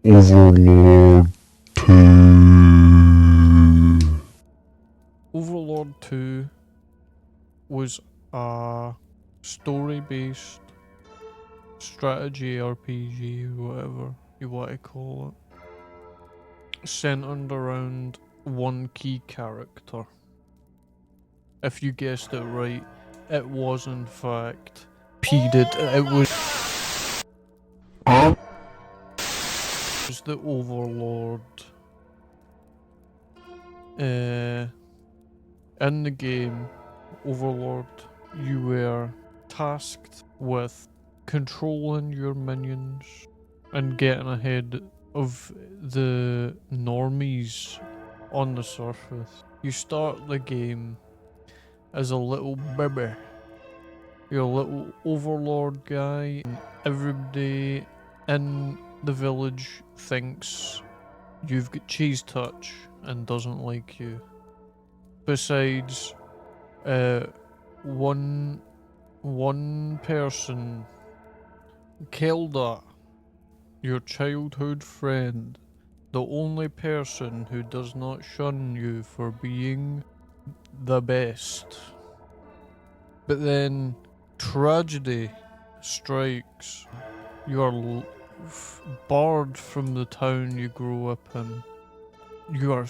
Overlord 2. Overlord 2 was a story-based strategy RPG, whatever you want to call it, centered around one key character. If you guessed it right, it was in fact Peded. It was the Overlord. In the game Overlord, you were tasked with controlling your minions and getting ahead of the normies on the surface. You start the game as a little baby. You're a little overlord guy, and everybody in the village thinks you've got cheese touch and doesn't like you. Besides, one person, Kelda, your childhood friend, the only person who does not shun you for being the best. But then tragedy strikes. You are barred from the town you grew up in. You are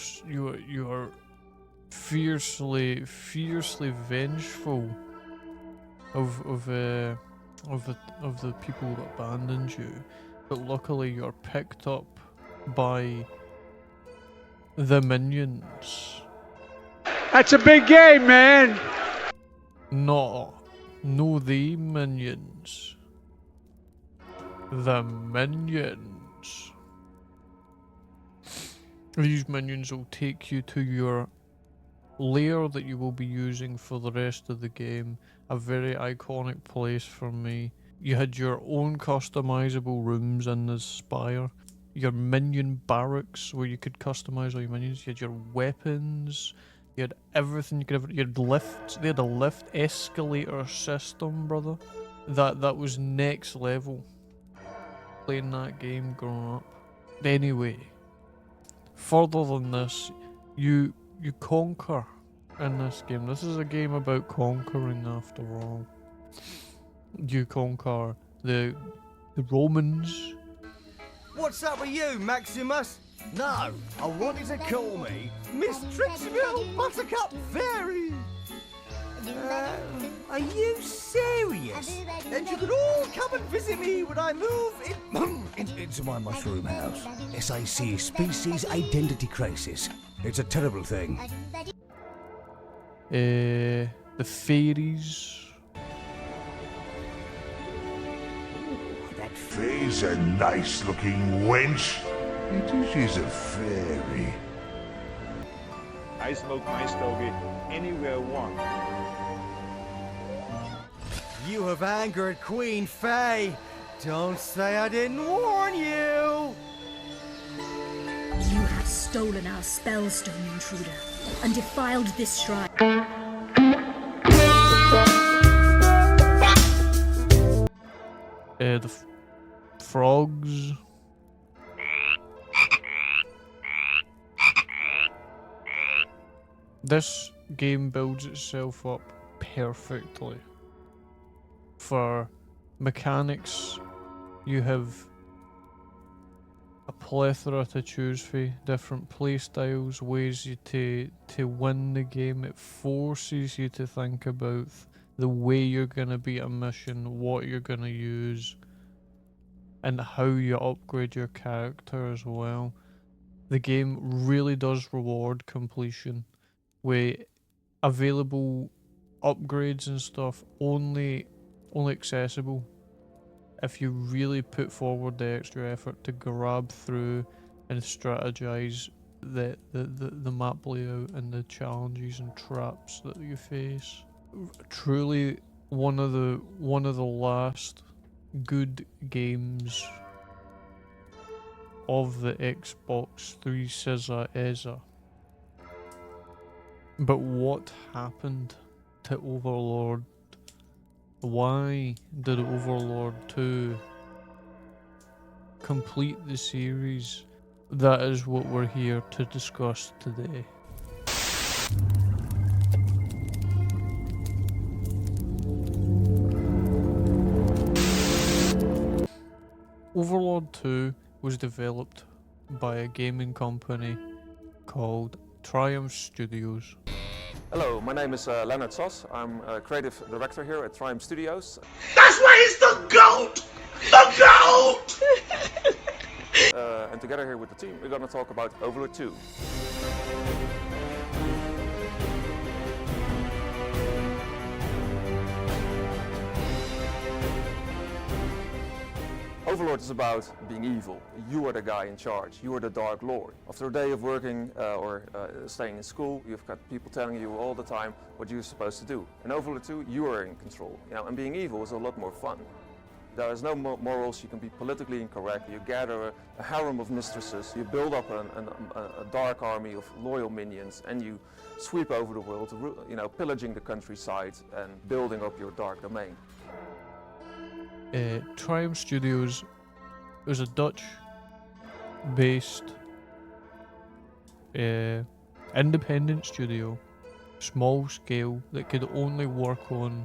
fiercely vengeful of the people that abandoned you, but luckily you're picked up by the minions. That's a big game, man. No, the minions. The minions. These minions will take you to your lair that you will be using for the rest of the game. A very iconic place for me. You had your own customizable rooms in the spire. Your minion barracks where you could customize all your minions. You had your weapons. You had everything you could ever. You had lifts. They had a lift escalator system, brother. That was next level. Playing that game growing up. Anyway, further than this, you conquer in this game. This is a game about conquering after all. You conquer the Romans. What's up with you, Maximus? No, I wanted to call me Miss Trixville Buttercup Fairy. Are you serious? And you could all come and visit me when I move into my mushroom house. SAC, Species Identity Crisis. It's a terrible thing. The fairies. Faye's a nice looking wench. She's a fairy. I smoke my stogie anywhere I want. You have angered Queen Faye. Don't say I didn't warn you. You have stolen our spellstone, intruder, and defiled this shrine. The frogs. This game builds itself up perfectly. For mechanics, you have a plethora to choose for, different playstyles, ways to win the game. It forces you to think about the way you're gonna beat a mission, what you're gonna use, and how you upgrade your character as well. The game really does reward completion, with available upgrades and stuff only accessible if you really put forward the extra effort to grab through and strategize the map layout and the challenges and traps that you face. Truly one of the last good games of the Xbox 360. But what happened to Overlord? Why did Overlord 2 complete the series, that is what we're here to discuss today. Overlord 2 was developed by a gaming company called Triumph Studios. Hello, my name is Leonard Soss. I'm a creative director here at Triumph Studios. That's why he's the GOAT! The GOAT! And together here with the team, we're going to talk about Overlord 2. Overlord is about being evil. You are the guy in charge. You are the Dark Lord. After a day of working or staying in school, you've got people telling you all the time what you're supposed to do. In Overlord 2, you are in control. And being evil is a lot more fun. There is no morals. You can be politically incorrect. You gather a harem of mistresses. You build up a dark army of loyal minions, and you sweep over the world, pillaging the countryside and building up your dark domain. Triumph Studios was a Dutch-based independent studio, small scale, that could only work on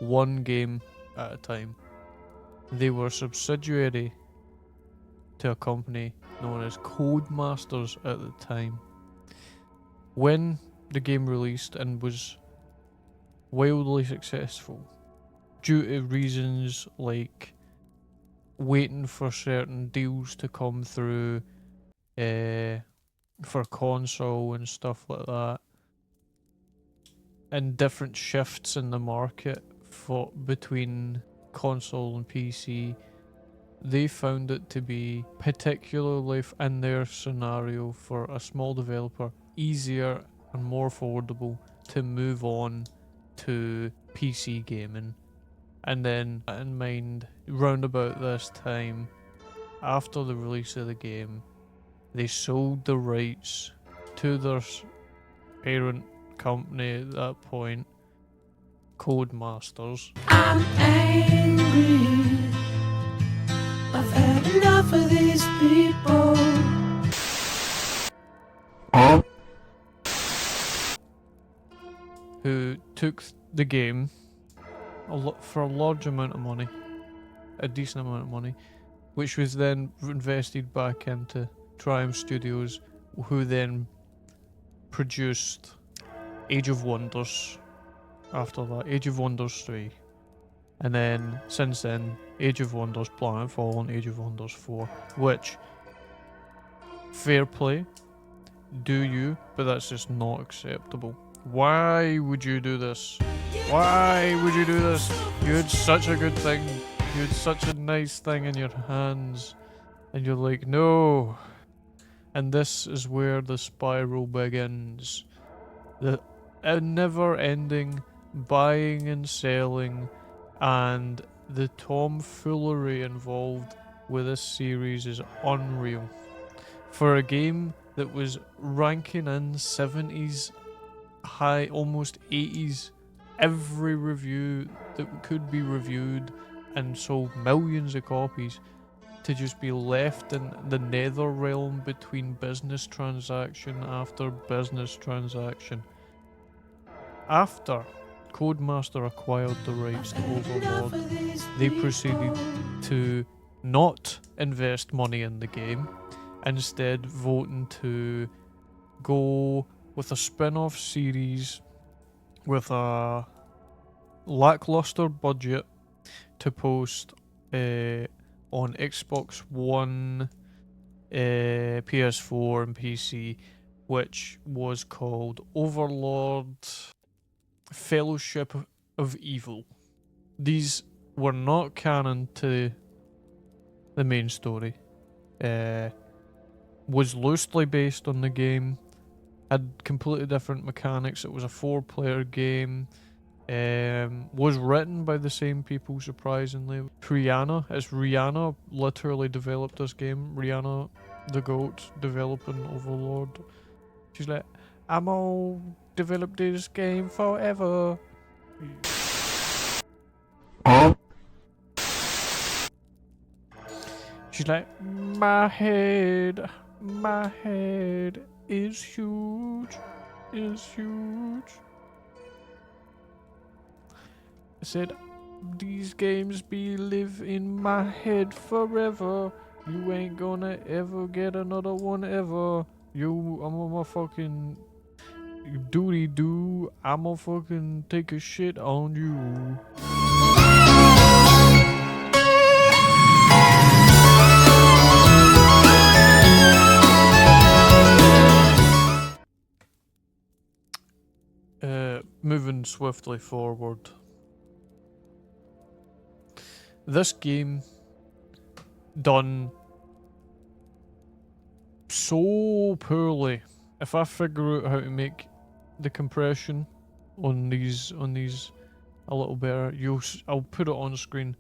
one game at a time. They were subsidiary to a company known as Codemasters at the time. When the game released and was wildly successful, due to reasons like waiting for certain deals to come through for console and stuff like that, and different shifts in the market between console and PC, they found it to be, particularly in their scenario, for a small developer, easier and more affordable to move on to PC gaming. And then, in mind, round about this time, after the release of the game, they sold the rights to their parent company at that point, Codemasters. I'm angry. I've had enough of these people. Who took the game for a large amount of money, a decent amount of money, which was then invested back into Triumph Studios, who then produced Age of Wonders after that, Age of Wonders 3, and then since then Age of Wonders, Planetfall, and Age of Wonders 4, which, fair play, do you, but that's just not acceptable. Why would you do this? Why would you do this? You had such a good thing. You had such a nice thing in your hands. And you're like, no. And this is where the spiral begins. The never-ending buying and selling, and the tomfoolery involved with this series is unreal. For a game that was ranking in 70s, high, almost 80s, every review that could be reviewed and sold millions of copies, to just be left in the nether realm between business transaction after business transaction. After Codemaster acquired the rights to Overlord, they proceeded to not invest money in the game, instead voting to go with a spin-off series with a lackluster budget to post on Xbox One, PS4 and PC, which was called Overlord Fellowship of Evil. These were not canon to the main story. Was loosely based on the game, had completely different mechanics. It was a 4-player game. Was written by the same people, surprisingly. Rhianna literally developed this game. Rhianna, the GOAT, developing Overlord. She's like, I'm all develop this game forever. She's like, my head is huge, is huge. I said, these games be live in my head forever. You ain't gonna ever get another one ever. I'm a fucking doody doo. I'ma fucking take a shit on you. Moving swiftly forward. This game done so poorly. If I figure out how to make the compression on these a little better, I'll put it on screen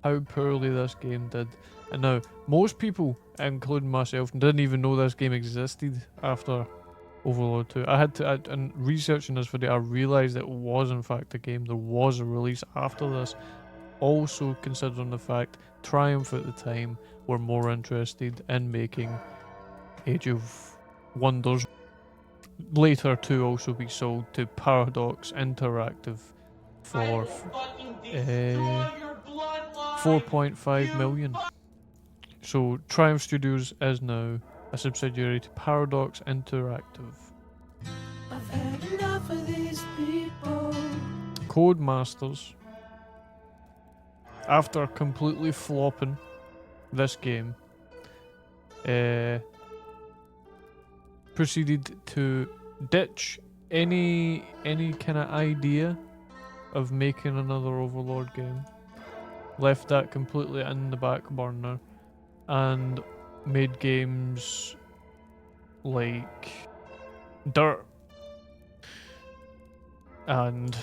how poorly this game did. And now most people, including myself, didn't even know this game existed after Overlord 2. And researching this video, I realised it was in fact a game. There was a release after this. Also considering the fact Triumph at the time were more interested in making Age of Wonders, later to also be sold to Paradox Interactive for 4.5 million. So Triumph Studios is now a subsidiary to Paradox Interactive. I've had enough of these people. Codemasters, after completely flopping this game, proceeded to ditch any kind of idea of making another Overlord game. Left that completely in the back burner and made games like Dirt and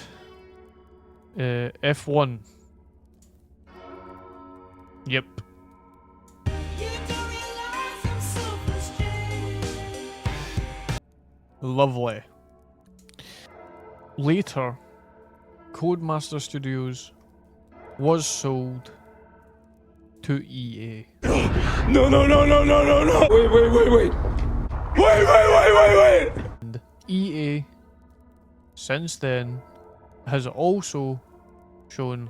F1. Yep. Lovely. Later, Codemaster Studios was sold to EA. No. Wait. And EA, since then, has also shown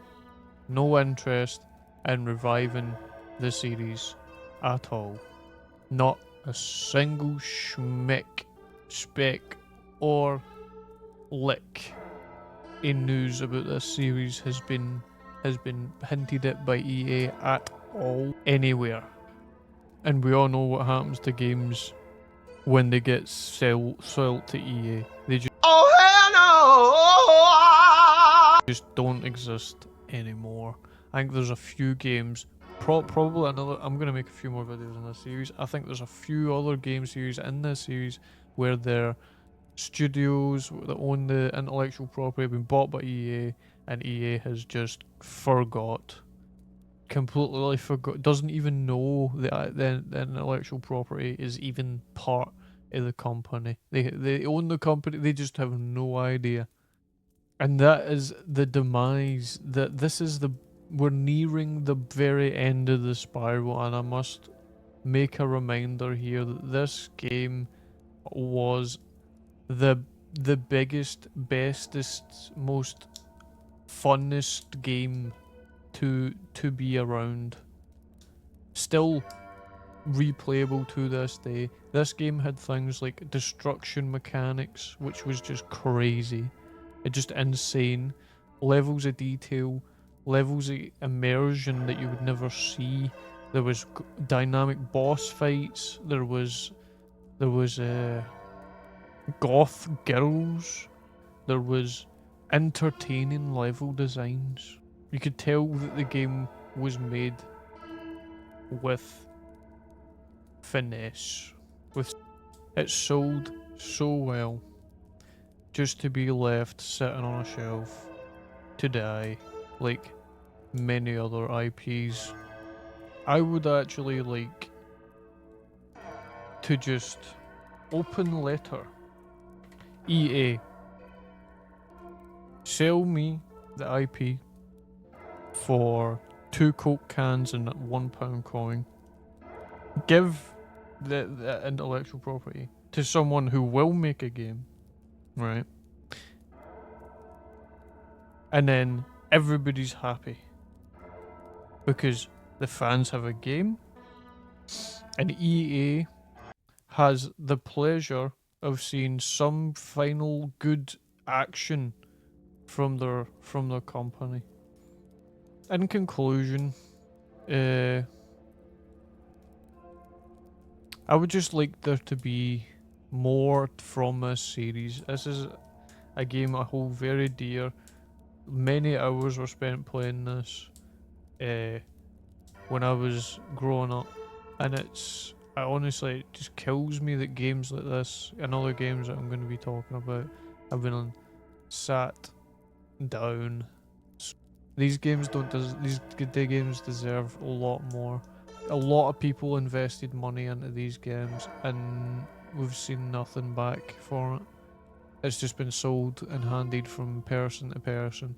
no interest in reviving the series at all. Not a single speck or lick in news about this series has been hinted at by EA at all anywhere. And we all know what happens to games when they get sold to EA. They just don't exist anymore. I think there's a few games, probably another. I'm gonna make a few more videos in this series. I think there's a few other game series in this series where their studios that own the intellectual property have been bought by EA, and EA has just completely forgot, doesn't even know that the intellectual property is even part of the company. They own the company, they just have no idea. And that is the demise. We're nearing the very end of the spiral, and I must make a reminder here that this game was the biggest, bestest, most funnest game to be around. Still replayable to this day. This game had things like destruction mechanics, which was just crazy. It's just insane. Levels of detail, levels of immersion that you would never see. There was dynamic boss fights. There was goth girls. There was entertaining level designs. You could tell that the game was made with finesse. It sold so well just to be left sitting on a shelf to die like many other IPs. I would actually like to just open letter EA, sell me the IP for 2 Coke cans and a £1 coin, give the intellectual property to someone who will make a game, right? And then everybody's happy because the fans have a game, and EA has the pleasure of seeing some final good action from their company. In conclusion, I would just like there to be more from this series. This is a game I hold very dear. Many hours were spent playing this when I was growing up, and I honestly, it just kills me that games like this and other games that I'm going to be talking about have been sat down. These games these games deserve a lot more. A lot of people invested money into these games, and we've seen nothing back for it. It's just been sold and handed from person to person.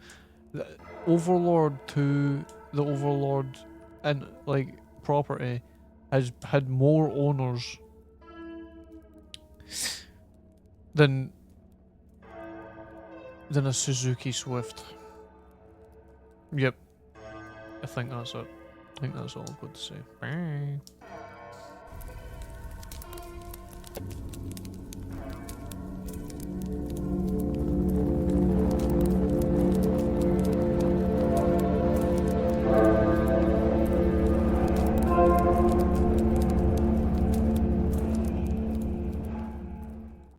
The Overlord 2, the Overlord and like property has had more owners than a Suzuki Swift. Yep. I think that's it. I think that's all I've got to say. Bye.